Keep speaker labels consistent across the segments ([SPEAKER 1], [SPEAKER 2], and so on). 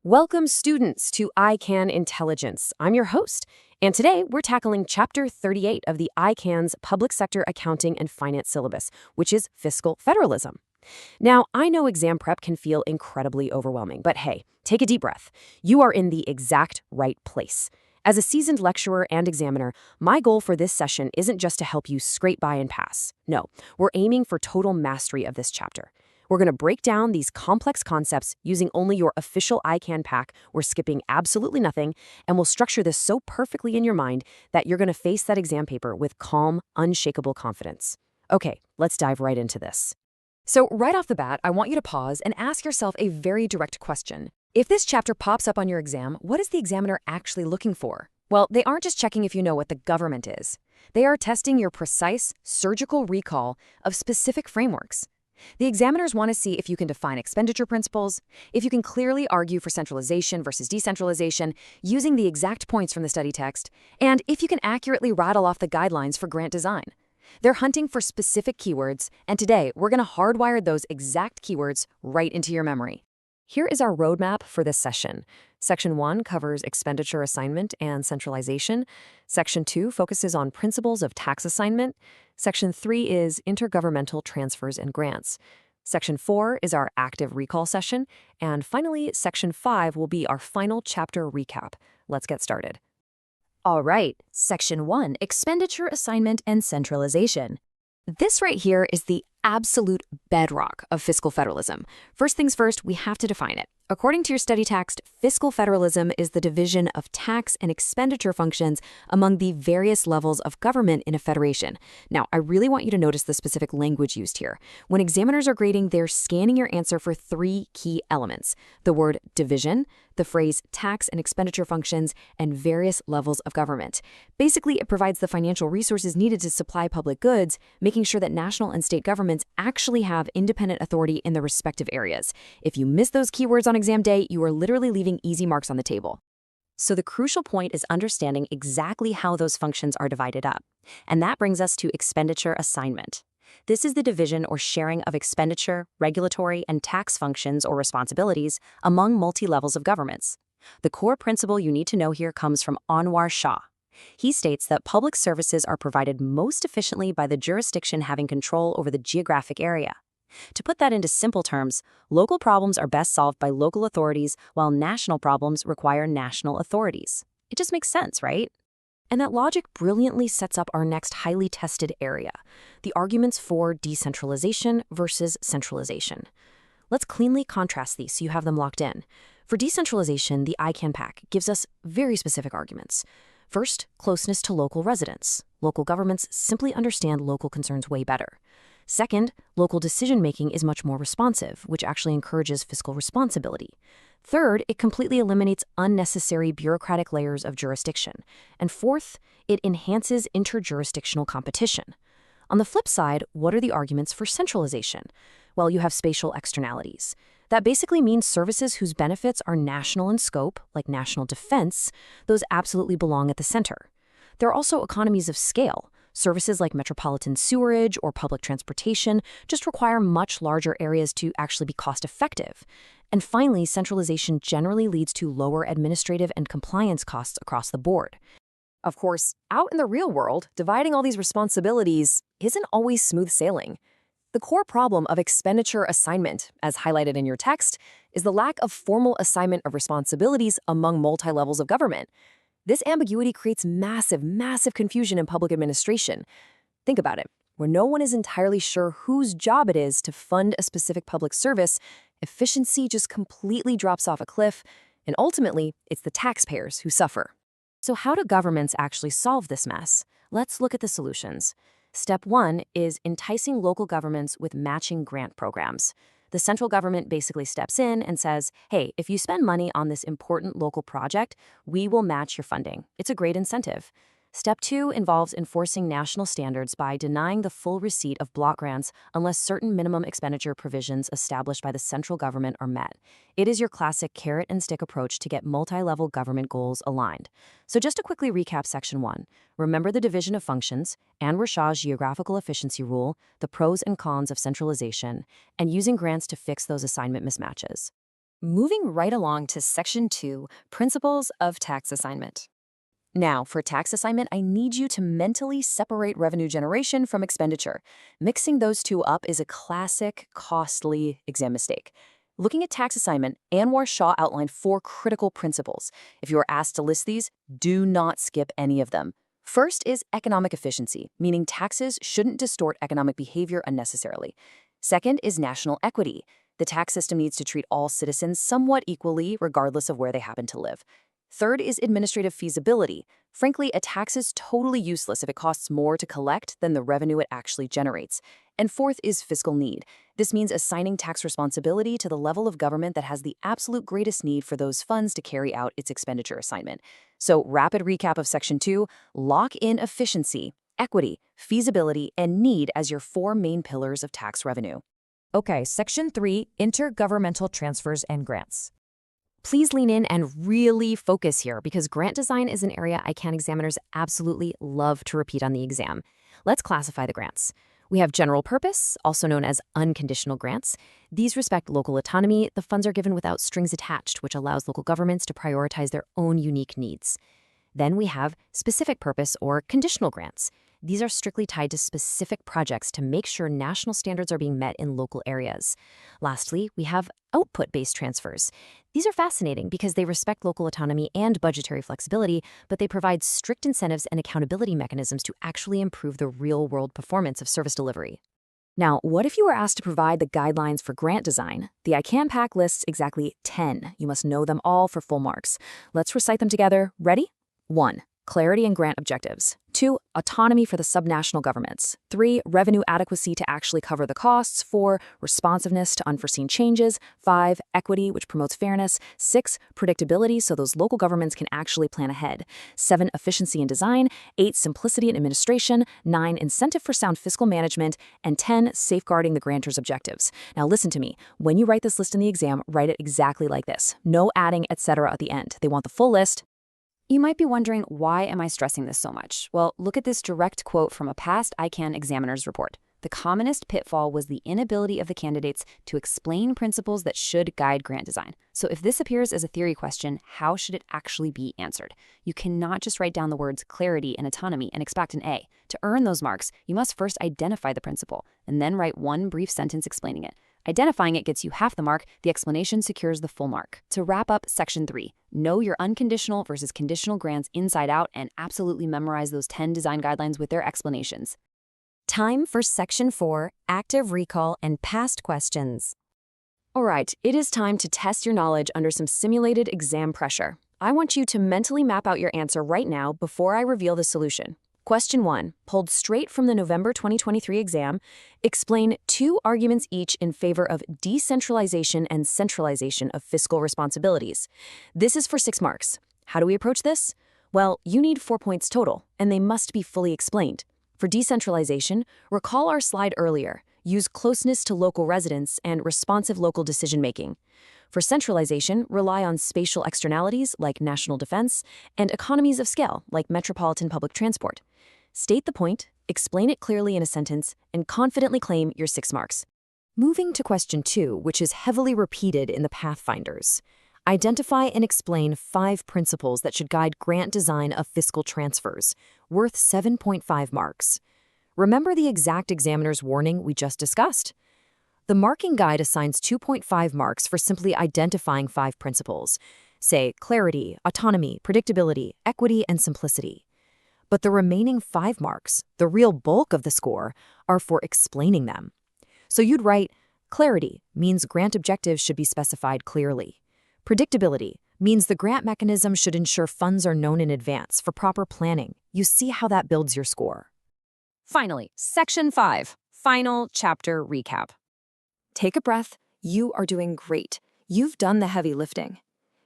[SPEAKER 1] Welcome, students, to ICAN Intelligence. I'm your host, and today we're tackling Chapter 38 of the ICAN's Public Sector Accounting and Finance syllabus, which is Fiscal Federalism. Now, I know exam prep can feel incredibly overwhelming, but hey, take a deep breath. You are in the exact right place. As a seasoned lecturer and examiner, my goal for this session isn't just to help you scrape by and pass. No, we're aiming for total mastery of this chapter. We're going to break down these complex concepts using only your official ICAN pack. We're skipping absolutely nothing, and we'll structure this so perfectly in your mind that you're going to face that exam paper with calm, unshakable confidence. Okay, let's dive right into this.
[SPEAKER 2] So right off the bat, I want you to pause and ask yourself a very direct question. If this chapter pops up on your exam, what is the examiner actually looking for? Well, they aren't just checking if you know what the government is. They are testing your precise, surgical recall of specific frameworks. The examiners want to see if you can define expenditure principles, if you can clearly argue for centralization versus decentralization using the exact points from the study text, and if you can accurately rattle off the guidelines for grant design. They're hunting for specific keywords, and today we're going to hardwire those exact keywords right into your memory.
[SPEAKER 1] Here is our roadmap for this session. Section 1 covers expenditure assignment and centralization. Section 2 focuses on principles of tax assignment. Section 3 is intergovernmental transfers and grants. Section 4 is our active recall session. And finally, Section 5 will be our final chapter recap. Let's get started.
[SPEAKER 2] All right, Section 1, Expenditure Assignment and Centralization. This right here is the absolute bedrock of fiscal federalism. First things first, we have to define it. According to your study text, fiscal federalism is the division of tax and expenditure functions among the various levels of government in a federation. Now, I really want you to notice the specific language used here. When examiners are grading, they're scanning your answer for three key elements: the word division, the phrase tax and expenditure functions, and various levels of government. Basically, it provides the financial resources needed to supply public goods, making sure that national and state governments actually have independent authority in their respective areas. If you miss those keywords on exam day, you are literally leaving easy marks on the table.
[SPEAKER 1] So the crucial point is understanding exactly how those functions are divided up. And that brings us to expenditure assignment. This is the division or sharing of expenditure, regulatory, and tax functions or responsibilities among multi-levels of governments. The core principle you need to know here comes from Anwar Shah. He states that public services are provided most efficiently by the jurisdiction having control over the geographic area. To put that into simple terms, local problems are best solved by local authorities, while national problems require national authorities. It just makes sense, right? And that logic brilliantly sets up our next highly tested area, the arguments for decentralization versus centralization. Let's cleanly contrast these so you have them locked in. For decentralization, the ICAN pack gives us very specific arguments. First, closeness to local residents. Local governments simply understand local concerns way better. Second, local decision-making is much more responsive, which actually encourages fiscal responsibility. Third, it completely eliminates unnecessary bureaucratic layers of jurisdiction. And fourth, it enhances interjurisdictional competition. On the flip side, what are the arguments for centralization? Well, you have spatial externalities. That basically means services whose benefits are national in scope, like national defense, those absolutely belong at the center. There are also economies of scale. Services like metropolitan sewerage or public transportation just require much larger areas to actually be cost-effective. And finally, centralization generally leads to lower administrative and compliance costs across the board. Of course, out in the real world, dividing all these responsibilities isn't always smooth sailing. The core problem of expenditure assignment, as highlighted in your text, is the lack of formal assignment of responsibilities among multi-levels of government. This ambiguity creates massive confusion in public administration. Think about it. Where no one is entirely sure whose job it is to fund a specific public service, efficiency just completely drops off a cliff, and ultimately, it's the taxpayers who suffer. So how do governments actually solve this mess? Let's look at the solutions. Step 1 is enticing local governments with matching grant programs. The central government basically steps in and says, hey, if you spend money on this important local project, we will match your funding. It's a great incentive. Step 2 involves enforcing national standards by denying the full receipt of block grants unless certain minimum expenditure provisions established by the central government are met. It is your classic carrot and stick approach to get multi-level government goals aligned. So just to quickly recap Section 1, remember the division of functions, Anwar Shah's geographical efficiency rule, the pros and cons of centralization, and using grants to fix those assignment mismatches. Moving right along to Section 2, Principles of Tax Assignment. Now, for tax assignment, I need you to mentally separate revenue generation from expenditure. Mixing those two up is a classic, costly exam mistake. Looking at tax assignment, Anwar Shah outlined 4 critical principles. If you are asked to list these, do not skip any of them. First is economic efficiency, meaning taxes shouldn't distort economic behavior unnecessarily. Second is national equity. The tax system needs to treat all citizens somewhat equally, regardless of where they happen to live. Third is administrative feasibility. Frankly, a tax is totally useless if it costs more to collect than the revenue it actually generates. And fourth is fiscal need. This means assigning tax responsibility to the level of government that has the absolute greatest need for those funds to carry out its expenditure assignment. So, rapid recap of Section 2, lock in efficiency, equity, feasibility, and need as your 4 main pillars of tax revenue.
[SPEAKER 2] Okay, Section 3, intergovernmental transfers and grants. Please lean in and really focus here because grant design is an area ICAN examiners absolutely love to repeat on the exam. Let's classify the grants. We have general purpose, also known as unconditional grants. These respect local autonomy. The funds are given without strings attached, which allows local governments to prioritize their own unique needs. Then we have specific purpose or conditional grants. These are strictly tied to specific projects to make sure national standards are being met in local areas. Lastly, we have output-based transfers. These are fascinating because they respect local autonomy and budgetary flexibility, but they provide strict incentives and accountability mechanisms to actually improve the real-world performance of service delivery. Now, what if you were asked to provide the guidelines for grant design? The ICAN pack lists exactly 10. You must know them all for full marks. Let's recite them together. Ready? 1. Clarity and grant objectives. 2. Autonomy for the subnational governments. 3. Revenue adequacy to actually cover the costs. 4. Responsiveness to unforeseen changes. 5. Equity, which promotes fairness. 6. Predictability, so those local governments can actually plan ahead. 7. Efficiency in design. 8. Simplicity in administration. 9. Incentive for sound fiscal management. And 10. Safeguarding the grantor's objectives. Now listen to me. When you write this list in the exam, write it exactly like this. No adding, etc. at the end. They want the full list. You might be wondering, why am I stressing this so much? Well, look at this direct quote from a past ICAN examiner's report. The commonest pitfall was the inability of the candidates to explain principles that should guide grant design. So if this appears as a theory question, how should it actually be answered? You cannot just write down the words clarity and autonomy and expect an A. To earn those marks, you must first identify the principle, and then write one brief sentence explaining it. Identifying it gets you half the mark, the explanation secures the full mark. To wrap up Section 3, know your unconditional versus conditional grants inside out and absolutely memorize those 10 design guidelines with their explanations.
[SPEAKER 1] Time for Section 4, Active Recall and Past Questions. All right, it is time to test your knowledge under some simulated exam pressure. I want you to mentally map out your answer right now before I reveal the solution. Question 1, pulled straight from the November 2023 exam, explain 2 arguments each in favor of decentralization and centralization of fiscal responsibilities. This is for 6 marks. How do we approach this? Well, you need 4 points total, and they must be fully explained. For decentralization, recall our slide earlier. Use closeness to local residents and responsive local decision-making. For centralization, rely on spatial externalities like national defense and economies of scale like metropolitan public transport. State the point, explain it clearly in a sentence, and confidently claim your 6 marks. Moving to question 2, which is heavily repeated in the Pathfinders. Identify and explain 5 principles that should guide grant design of fiscal transfers, worth 7.5 marks. Remember the exact examiner's warning we just discussed? The marking guide assigns 2.5 marks for simply identifying 5 principles, say clarity, autonomy, predictability, equity, and simplicity. But the remaining 5 marks, the real bulk of the score, are for explaining them. So you'd write, clarity means grant objectives should be specified clearly. Predictability means the grant mechanism should ensure funds are known in advance for proper planning. You see how that builds your score. Finally, Section 5, Final Chapter Recap. Take a breath. You are doing great. You've done the heavy lifting.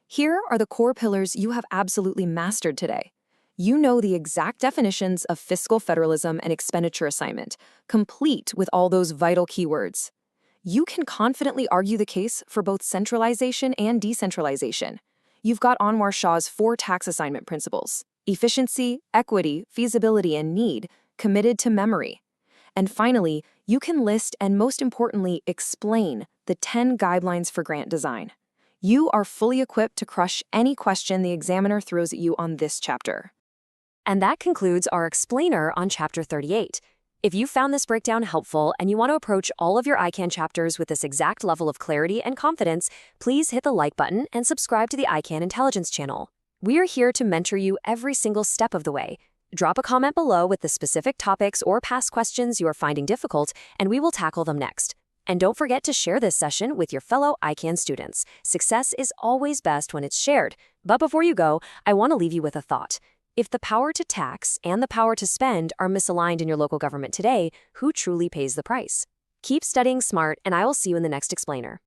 [SPEAKER 1] Here are the core pillars you have absolutely mastered today. You know the exact definitions of fiscal federalism and expenditure assignment, complete with all those vital keywords. You can confidently argue the case for both centralization and decentralization. You've got Anwar Shah's 4 tax assignment principles: efficiency, equity, feasibility, and need, committed to memory. And finally, you can list and most importantly, explain the 10 guidelines for grant design. You are fully equipped to crush any question the examiner throws at you on this chapter.
[SPEAKER 2] And that concludes our explainer on Chapter 38. If you found this breakdown helpful and you want to approach all of your ICAN chapters with this exact level of clarity and confidence, please hit the like button and subscribe to the ICAN Intelligence channel. We are here to mentor you every single step of the way. Drop a comment below with the specific topics or past questions you are finding difficult, and we will tackle them next. And don't forget to share this session with your fellow ICAN students. Success is always best when it's shared. But before you go, I want to leave you with a thought. If the power to tax and the power to spend are misaligned in your local government today, who truly pays the price? Keep studying smart, and I will see you in the next explainer.